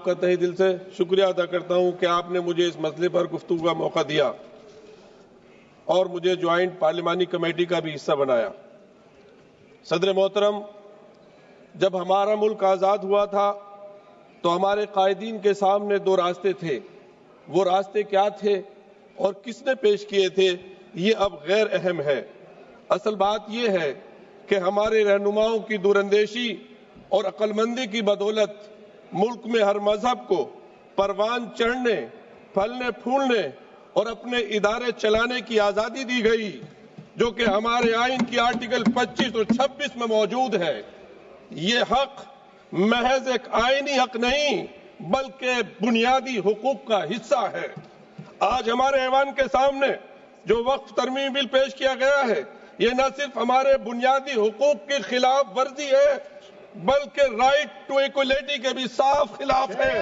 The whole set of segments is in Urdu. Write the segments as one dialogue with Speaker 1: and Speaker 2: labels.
Speaker 1: کا تہہ دل سے شکریہ ادا کرتا ہوں کہ آپ نے مجھے اس مسئلے پر گفتگو کا موقع دیا اور مجھے جوائنٹ پارلیمانی کمیٹی کا بھی حصہ بنایا۔ صدر محترم، جب ہمارا ملک آزاد ہوا تھا تو ہمارے قائدین کے سامنے دو راستے تھے۔ وہ راستے کیا تھے اور کس نے پیش کیے تھے یہ اب غیر اہم ہے۔ اصل بات یہ ہے کہ ہمارے رہنماؤں کی دوراندیشی اور عقل مندی کی بدولت ملک میں ہر مذہب کو پروان چڑھنے، پھلنے پھولنے اور اپنے ادارے چلانے کی آزادی دی گئی، جو کہ ہمارے آئین کی آرٹیکل 25 اور 26 میں موجود ہے۔ یہ حق محض ایک آئینی حق نہیں بلکہ بنیادی حقوق کا حصہ ہے۔ آج ہمارے ایوان کے سامنے جو وقف ترمیمی بل پیش کیا گیا ہے، یہ نہ صرف ہمارے بنیادی حقوق کی خلاف ورزی ہے بلکہ رائٹ ٹو ایکولیٹی کے بھی صاف خلاف ہے۔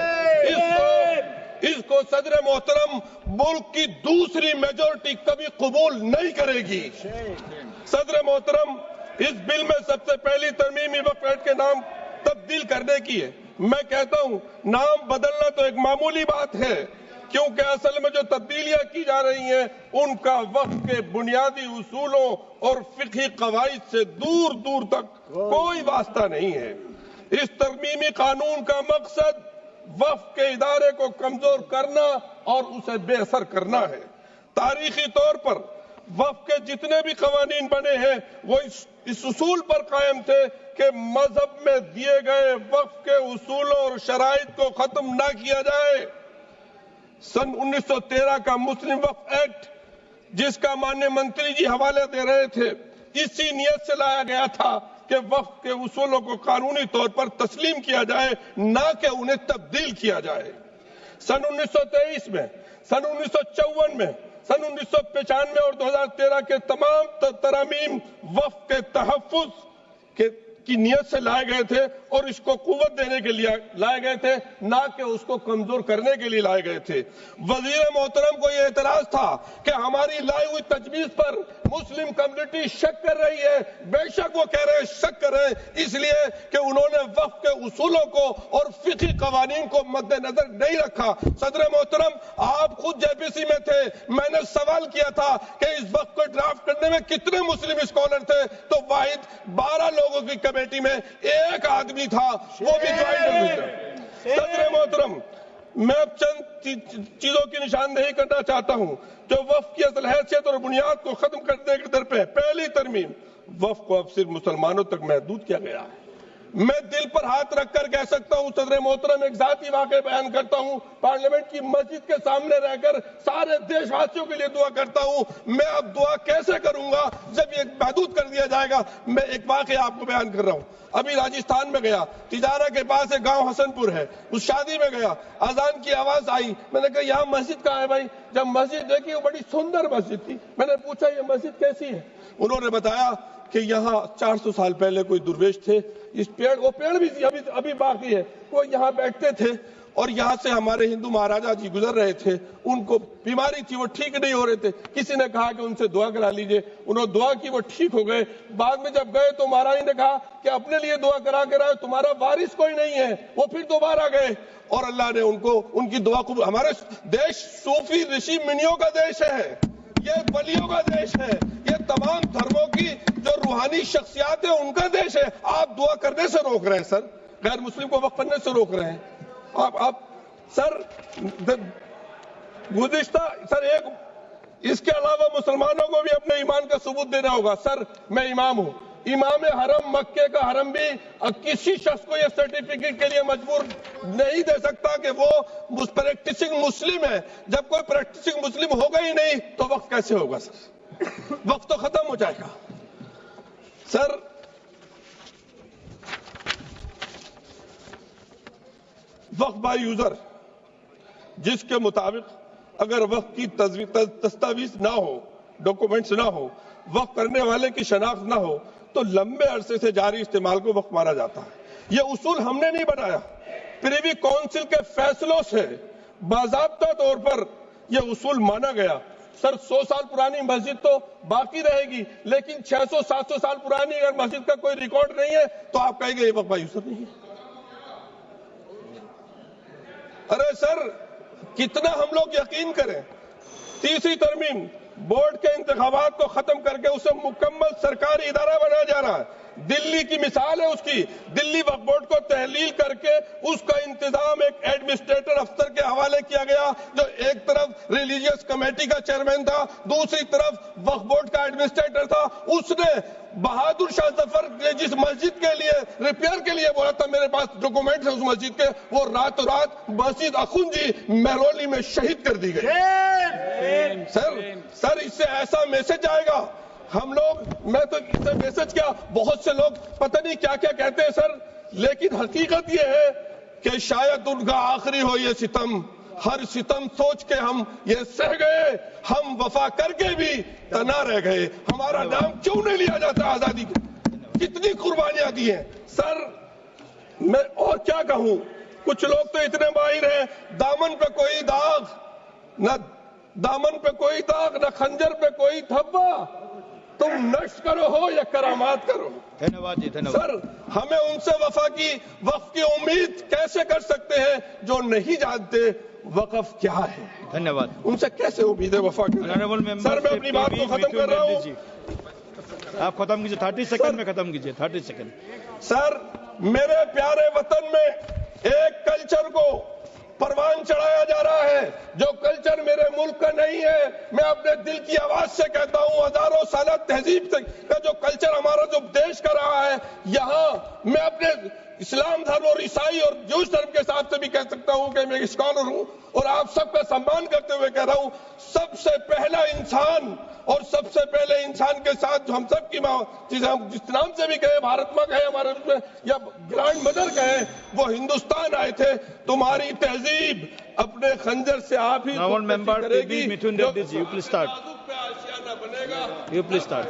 Speaker 1: اس کو صدر محترم ملک کی دوسری میجورٹی کبھی قبول نہیں کرے گی۔ صدر محترم، اس بل میں سب سے پہلی ترمیمی وقف ایکٹ کے نام تبدیل کرنے کی ہے۔ میں کہتا ہوں نام بدلنا تو ایک معمولی بات ہے، کیونکہ اصل میں جو تبدیلیاں کی جا رہی ہیں ان کا وقف کے بنیادی اصولوں اور فقہی قواعد سے دور دور تک کوئی واسطہ نہیں ہے۔ اس ترمیمی قانون کا مقصد وقف کے ادارے کو کمزور کرنا اور اسے بے اثر کرنا ہے۔ تاریخی طور پر وقف کے جتنے بھی قوانین بنے ہیں وہ اس اصول پر قائم تھے کہ مذہب میں دیے گئے وقف کے اصولوں اور شرائط کو ختم نہ کیا جائے۔ سن 1913 کا مسلم وقف ایکٹ، جس کا مانیہ منتری جی حوالے دے رہے تھے، اسی نیت سے لایا گیا تھا کہ وقف کے اصولوں کو قانونی طور پر تسلیم کیا جائے، نہ کہ انہیں تبدیل کیا جائے۔ سن 1923 میں، سن 1954 میں، سن 1995 اور 2013 کے تمام ترامیم وقف کے تحفظ کی نیت سے لائے گئے تھے اور اس کو قوت دینے کے لیے لائے گئے تھے، نہ کہ اس کو کمزور کرنے کے لیے لائے گئے تھے۔ وزیر محترم کو یہ اعتراض تھا کہ ہماری لائی ہوئی تجویز پر مسلم کمیونٹی شک کر رہی ہے۔ بے شک وہ کہہ رہے ہیں شک کر رہے ہیں، اس لیے کہ انہوں نے وقف کے اصولوں کو اور فقہی قوانین کو مد نظر نہیں رکھا۔ صدر محترم، آپ خود جے پی سی میں تھے، میں نے سوال کیا تھا کہ اس وقف کو ڈرافٹ کرنے میں کتنے مسلم اسکالر تھے، تو واحد 12 لوگوں کی کمیٹی میں ایک آدمی تھا، وہ بھی جوائنٹ۔ صدر محترم، میں اب چند چیزوں کی نشاندہی کرنا چاہتا ہوں جو وقف کی اصل حیثیت اور بنیاد کو ختم کرنے کے در پہ۔ پہلی ترمیم، وقف کو اب صرف مسلمانوں تک محدود کیا گیا ہے۔ میں دل پر ہاتھ رکھ کر کہہ سکتا ہوں، صدر محترم، ایک ذاتی واقعہ بیان کرتا ہوں، پارلیمنٹ کی مسجد کے سامنے رہ کر سارے دیش واسیوں کے لیے دعا کرتا ہوں۔ میں اب دعا کیسے کروں گا جب یہ محدود کر دیا جائے گا؟ میں ایک واقعہ آپ کو بیان کر رہا ہوں۔ ابھی راجستھان میں گیا، تجارہ کے پاس ایک گاؤں حسن پور ہے، اس شادی میں گیا، اذان کی آواز آئی، میں نے کہا یہاں مسجد کہاں ہے بھائی؟ جب مسجد دیکھی وہ بڑی سندر مسجد تھی، میں نے پوچھا یہ مسجد کیسی ہے؟ انہوں نے بتایا کہ یہاں 400 سال پہلے کوئی درویش تھے، اس پیڑ، وہ پیڑ بھی ابھی باقی ہے، وہ یہاں بیٹھتے تھے اور یہاں سے ہمارے ہندو مہاراجا جی گزر رہے تھے، ان کو بیماری تھی، وہ ٹھیک نہیں ہو رہے تھے، کسی نے کہا کہ ان سے دعا کرا لیجئے، انہوں نے دعا کی، وہ ٹھیک ہو گئے۔ بعد میں جب گئے تو مہاراج نے کہا کہ اپنے لیے دعا کرا کے رہے، تمہارا وارث کوئی نہیں ہے۔ وہ پھر دوبارہ گئے اور اللہ نے ان کی دعا قبول۔ ہمارے دیش صوفی رشی منیوں کا دیش ہے، یہ ولیوں کا دیش ہے، یہ تمام دھرموں کی جو روحانی شخصیات ہیں ان کا دیش ہے۔ آپ دعا کرنے سے روک رہے ہیں سر، غیر مسلم کو وقف کرنے سے روک رہے ہیں۔ آپ سر گزشتہ ایک اس کے علاوہ مسلمانوں کو بھی اپنے ایمان کا ثبوت دینا ہوگا۔ سر میں امام ہوں، امام حرم مکے کا حرم بھی کسی شخص کو یہ سرٹیفکیٹ کے لیے مجبور نہیں دے سکتا کہ وہ پریکٹسنگ مسلم ہے۔ جب کوئی پریکٹسنگ مسلم ہوگا ہی نہیں تو وقف کیسے ہوگا سر؟ وقف تو ختم ہو جائے گا۔ سر وقف بائی یوزر، جس کے مطابق اگر وقف کی دستاویز نہ ہو، ڈاکومنٹس نہ ہو، وقف کرنے والے کی شناخت نہ ہو تو لمبے عرصے سے جاری استعمال کو وقف مانا جاتا ہے۔ یہ اصول ہم نے نہیں بنایا، پریوی کونسل کے فیصلوں سے باضابطہ طور پر یہ اصول مانا گیا۔ سر 100 سال پرانی مسجد تو باقی رہے گی، لیکن 600-700 سال پرانی اگر مسجد کا کوئی ریکارڈ نہیں ہے تو آپ کہیں گے یہ وقف بائی یوزر نہیں ہے۔ ارے سر کتنا ہم لوگ یقین کریں؟ تیسری ترمیم بورڈ کے انتخابات کو ختم کر کے اسے مکمل سرکاری ادارہ بنایا جا رہا ہے. دلی کی مثال ہے اس کی. دلی وقف بورڈ کو تحلیل کر کے اس کا انتظام ایک ایڈمنسٹریٹر افسر کے حوالے کیا گیا جو ایک طرف ریلیجیس کمیٹی کا چیئرمین تھا, دوسری طرف وقف بورڈ کا ایڈمنسٹریٹر تھا. اس نے بہادر شاہ ظفر جس مسجد کے لیے ریپیئر کے لیے بولا تھا, میرے پاس ڈاکومنٹس ہیں اس مسجد کے, وہ راتوں رات مسجد اخوندی مہرولی میں شہید کر دی گئی. سر اس سے ایسا میسج آئے گا. ہم لوگ, میں تو اس سے میسج کیا, بہت سے لوگ پتہ نہیں کیا کیا کہتے ہیں سر, لیکن حقیقت یہ ہے کہ شاید ان کا آخری ہو یہ ستم. ہر ستم سوچ کے ہم یہ سہ گئے, ہم وفا کر کے بھی تنا رہ گئے. ہمارا نام کیوں نہیں لیا جاتا آزادی کے؟ کتنی قربانیاں دی ہیں سر. میں اور کیا کہوں, کچھ لوگ تو اتنے ماہر ہیں, دامن پہ کوئی داغ نہ, دامن پہ کوئی داغ نہ خنجر پہ کوئی دھبا, تم نشر کرو ہو یا کرامات کرو. سر ہمیں ان سے وقف کی امید کیسے کر سکتے ہیں جو نہیں جانتے وقف کیا ہے؟ ان سے کیسے امید ہے وفا کی؟ سر میں اپنی بات کو ختم کر رہا ہوں.
Speaker 2: آپ ختم کیجیے, 30 سیکنڈ میں ختم کیجیے, 30 سیکنڈ.
Speaker 1: سر میرے پیارے وطن میں ایک کلچر کو پروان چڑھایا جا رہا ہے جو کلچر میرے ملک کا نہیں ہے. میں اپنے دل کی آواز سے کہتا ہوں, ہزاروں سالہ تہذیب کا جو کلچر ہمارا جو دیش کا رہا ہے, یہاں میں اپنے اسلام دھرم اور عیسائی اور جوش دھرم کے حساب سے بھی کہہ سکتا ہوں کہ میں اسکالر ہوں اور آپ سب کا سمان کرتے ہوئے کہہ رہا ہوں, سب سے پہلا انسان اور سب سے پہلے انسان کے ساتھ جو ہم سب کی ماں, جسے ہم جس نام سے بھی کہیں, بھارت ماں کہیں ہمارے میں یا گرانڈ مدر کہیں, وہ ہندوستان آئے تھے. تمہاری تہذیب اپنے خنجر سے آپ ہی کرے گی.
Speaker 2: Mithun Reddy ji, you please start.